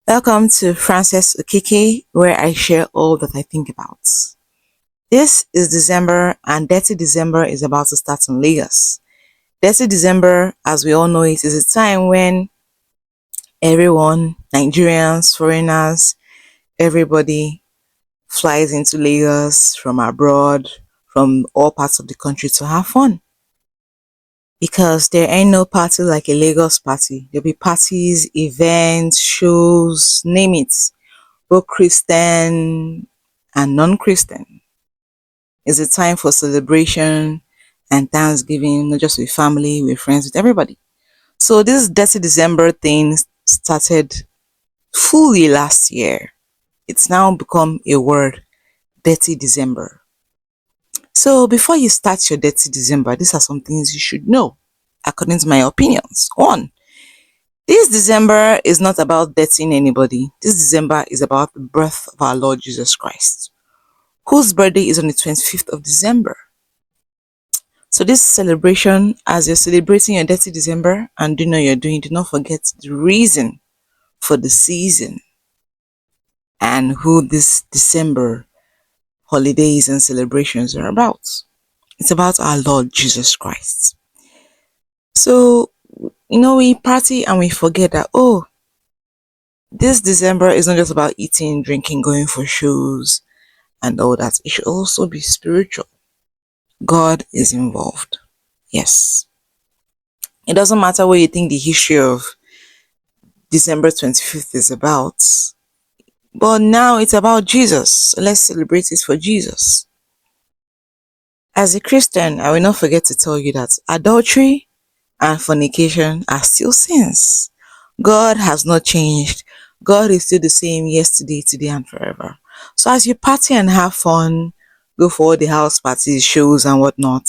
Welcome to Frances Okike, where I share all that I think about. This is December, and Detty December is about to start in Lagos. Detty December, as we all know it, is a time when everyone, Nigerians, foreigners, everybody flies into Lagos from abroad, from all parts of the country to have fun. Because there ain't no party like a Lagos party. There'll be parties, events, shows, name it, both Christian and non-Christian. It's a time for celebration and Thanksgiving, not just with family, with friends, with everybody. So this Dirty December thing started fully last year. It's now become a word, Dirty December. So before you start your Dirty December, these are some things you should know, according to my opinions. One, this December is not about dirtying anybody. This December is about the birth of our Lord Jesus Christ, whose birthday is on the 25th of December. So this celebration, as you're celebrating your Dirty December and doing what you're doing, do not forget the reason for the season and who this December holidays and celebrations are about. It's about our Lord Jesus Christ. So, we party and we forget that, this December is not just about eating, drinking, going for shows and all that. It should also be spiritual. God is involved. Yes. It doesn't matter what you think the history of December 25th is about, but now it's about Jesus. Let's celebrate it for Jesus. As a Christian, I will not forget to tell you that adultery and fornication are still sins. God has not changed. God is still the same yesterday, today, and forever. So as you party and have fun, go for all the house parties, shows, and whatnot,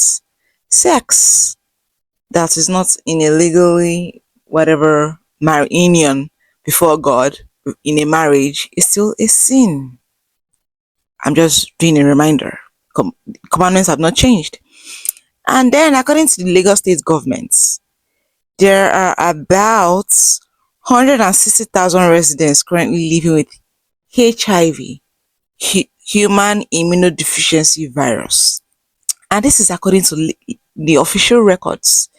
sex that is not in a legally whatever union before God in a marriage is still a sin. I'm just doing a reminder. Commandments have not changed. And then, according to the Lagos State government, there are about 160,000 residents currently living with HIV, human immunodeficiency virus. And this is according to the official records.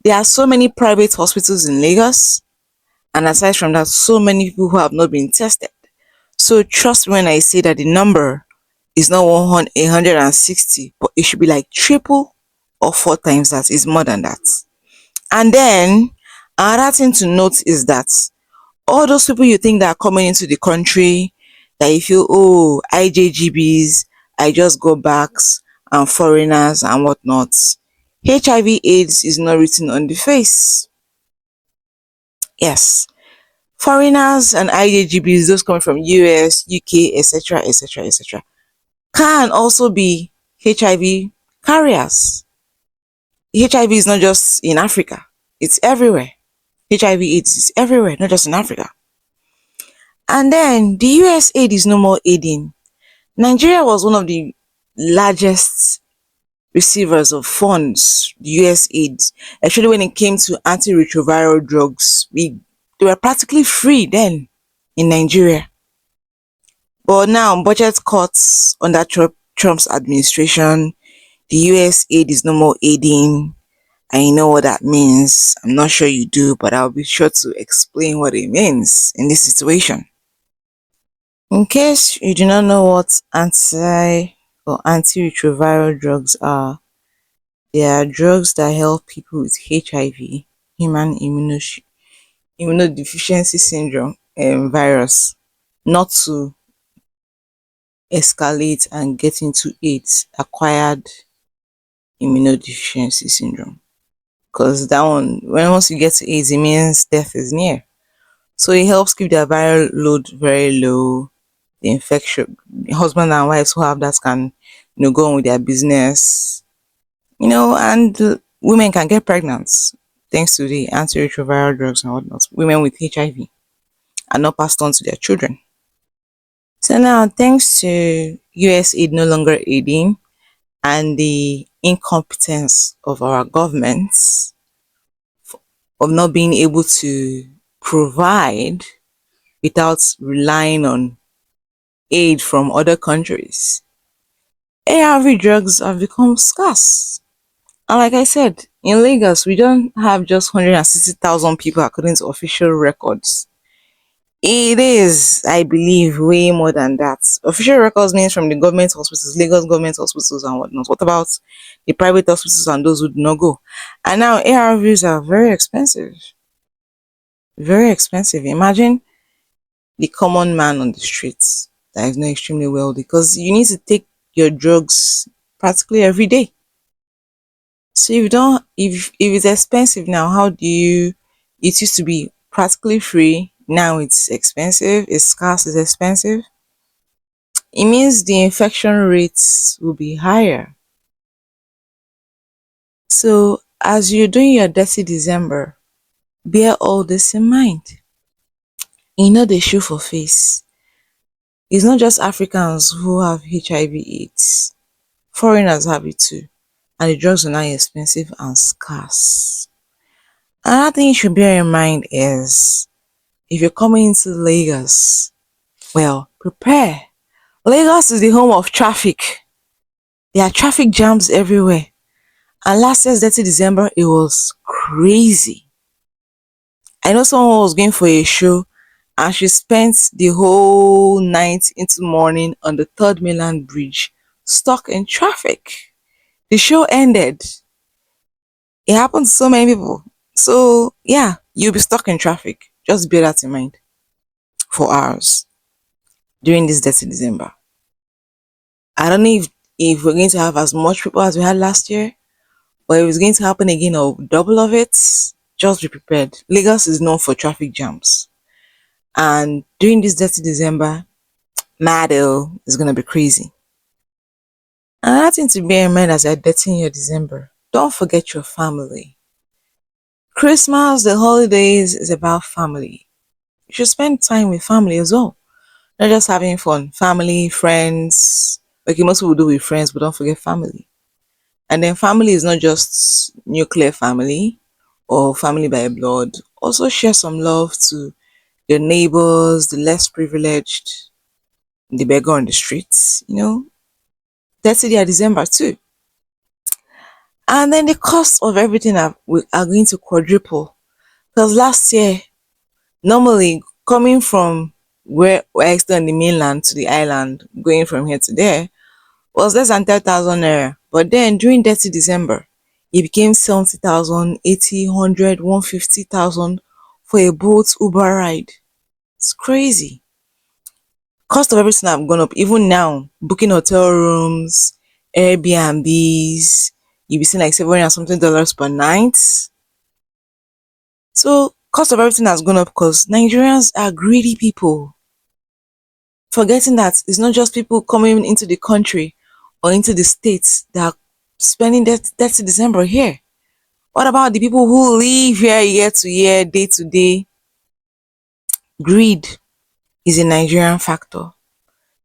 There are so many private hospitals in Lagos, and aside from that, so many people who have not been tested. So trust me when I say that the number is not 160, but it should be like triple or four times that, is more than that. And then another thing to note is that all those people you think that are coming into the country, that you feel, IJGBs, I just go backs and foreigners and whatnot, HIV AIDS is not written on the face. Yes, foreigners and IJGBs, those coming from US, UK, etc., etc., etc., can also be HIV carriers. HIV is not just in Africa, it's everywhere. HIV AIDS is everywhere, not just in Africa. And then the US aid is no more aiding. Nigeria was one of the largest receivers of funds, the US aid, especially when it came to antiretroviral drugs. They were practically free then in Nigeria. But now, budget cuts under Trump's administration, the US aid is no more aiding. I know what that means. I'm not sure you do, but I'll be sure to explain what it means in this situation. In case you do not know what or antiretroviral drugs are, they are drugs that help people with HIV, human immunodeficiency syndrome, virus, not to escalate and get into AIDS, acquired immunodeficiency syndrome. Because that one, once you get to AIDS, it means death is near. So it helps keep their viral load very low. The infection, husband and wives who have that can, go on with their business, and women can get pregnant thanks to the antiretroviral drugs and whatnot. Women with HIV are not passed on to their children. So now, thanks to US aid no longer aiding and the incompetence of our governments of not being able to provide without relying on aid from other countries. ARV drugs have become scarce. And like I said, in Lagos, we don't have just 160,000 people according to official records. It is, I believe, way more than that. Official records means from the government hospitals, Lagos government hospitals and whatnot. What about the private hospitals and those who do not go? And now ARVs are very expensive. Very expensive. Imagine the common man on the streets that is not extremely wealthy because you need to take your drugs practically every day. So if you don't, if it's expensive now, how do you? It used to be practically free. Now it's expensive. It's scarce. It's expensive. It means the infection rates will be higher. So as you're doing your dirty December, bear all this in mind. You know the shoe for face. It's not just Africans who have HIV/AIDS. Foreigners have it too. And the drugs are now expensive and scarce. Another thing you should bear in mind is if you're coming into Lagos, well, prepare. Lagos is the home of traffic. There are traffic jams everywhere. And last year's dirty December, it was crazy. I know someone was going for a show and she spent the whole night into morning on the third mainland bridge, stuck in traffic. The show ended. It happened to so many people. So yeah, you'll be stuck in traffic. Just bear that in mind for hours during this dirty December. I don't know if we're going to have as much people as we had last year, but if it's going to happen again or double of it, just be prepared. Lagos is known for traffic jams. And during this dirty December, Mado is gonna be crazy. Another thing to bear in mind as you're dirtying your December, don't forget your family. Christmas, the holidays is about family. You should spend time with family as well. Not just having fun. Family, friends. Okay, most people do with friends, but don't forget family. And then family is not just nuclear family or family by blood. Also share some love to your neighbors, the less privileged, the beggar on the streets, That's their December too. And then the cost of everything are going to quadruple. Because last year, normally coming from where I stay on the mainland to the island, going from here to there, was less than 10,000 naira. But then during dirty December, it became 70,000, 80, 100, 150,000 for a boat Uber ride. It's crazy. Cost of everything have gone up. Even now, booking hotel rooms, Airbnbs, you'll be seeing like 700 and something dollars per night. So cost of everything has gone up because Nigerians are greedy people. Forgetting that it's not just people coming into the country or into the states that are spending that December here. What about the people who live here year to year, day to day? Greed is a Nigerian factor.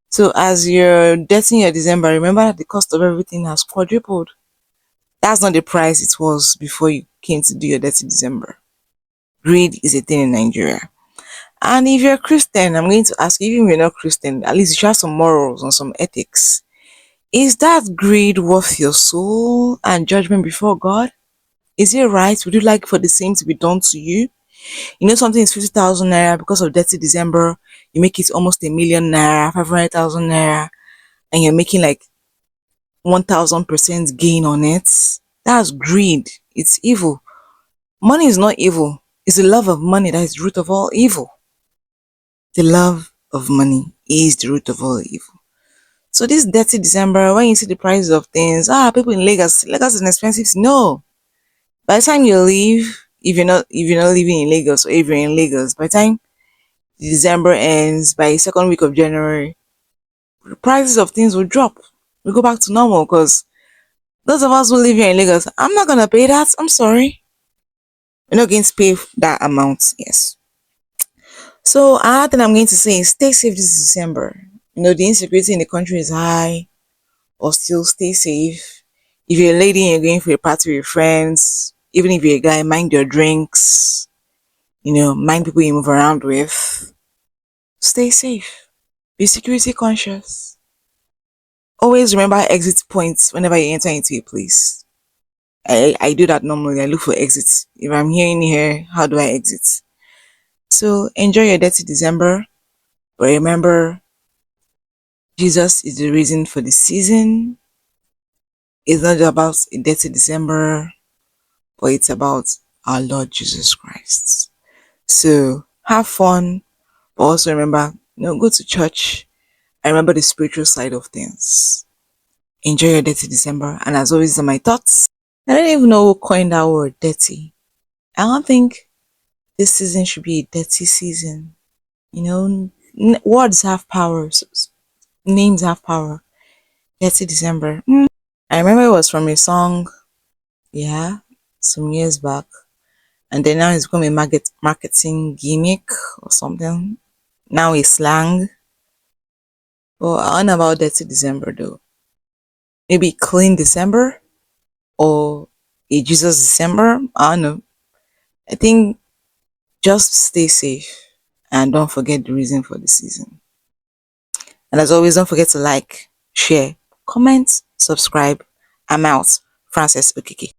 So as you're dating your December, remember that the cost of everything has quadrupled. That's not the price it was before you came to do your dirty December. Greed is a thing in Nigeria. And if you're a Christian, I'm going to ask you, even if you're not Christian, at least you should have some morals and some ethics. Is that greed worth your soul and judgment before God? Is it right? Would you like for the same to be done to you? You know something is 50,000 naira because of dirty December, you make it almost a million naira, 500,000 naira, and you're making like 1,000% gain on it. That's greed. It's evil. Money is not evil. It's the love of money that is the root of all evil. The love of money is the root of all evil. So this dirty December, when you see the prices of things, people in Lagos is an expensive. No. By the time you leave, if you're not living in Lagos or if you're in Lagos, by the time December ends, by the second week of January, the prices of things will drop. We go back to normal because those of us who live here in Lagos, I'm not gonna pay that. I'm sorry. We're not going to pay that amount. Yes. So another thing I'm going to say is stay safe this December. The insecurity in the country is high, or still stay safe. If you're a lady and you're going for a party with your friends, even if you're a guy, mind your drinks. Mind people you move around with. Stay safe. Be security conscious. Always remember exit points whenever you enter into a place. I do that normally. I look for exits. If I'm here in here, how do I exit? So enjoy your dirty December. But remember, Jesus is the reason for the season. It's not just about a dirty December, but it's about our Lord Jesus Christ. So have fun, but also remember, go to church and remember the spiritual side of things. Enjoy your dirty December, and as always, these are my thoughts. I don't even know who coined that word, dirty. I don't think this season should be a dirty season. Words have power, names have power. Dirty December. I remember it was from a song, yeah, some years back. And then now it's become a marketing gimmick or something. Now it's slang. Well, I don't know about Dirty December though. Maybe Clean December or a Jesus December. I don't know. I think just stay safe and don't forget the reason for the season. And as always, don't forget to like, share, comment, subscribe. I'm out. Frances Okiki.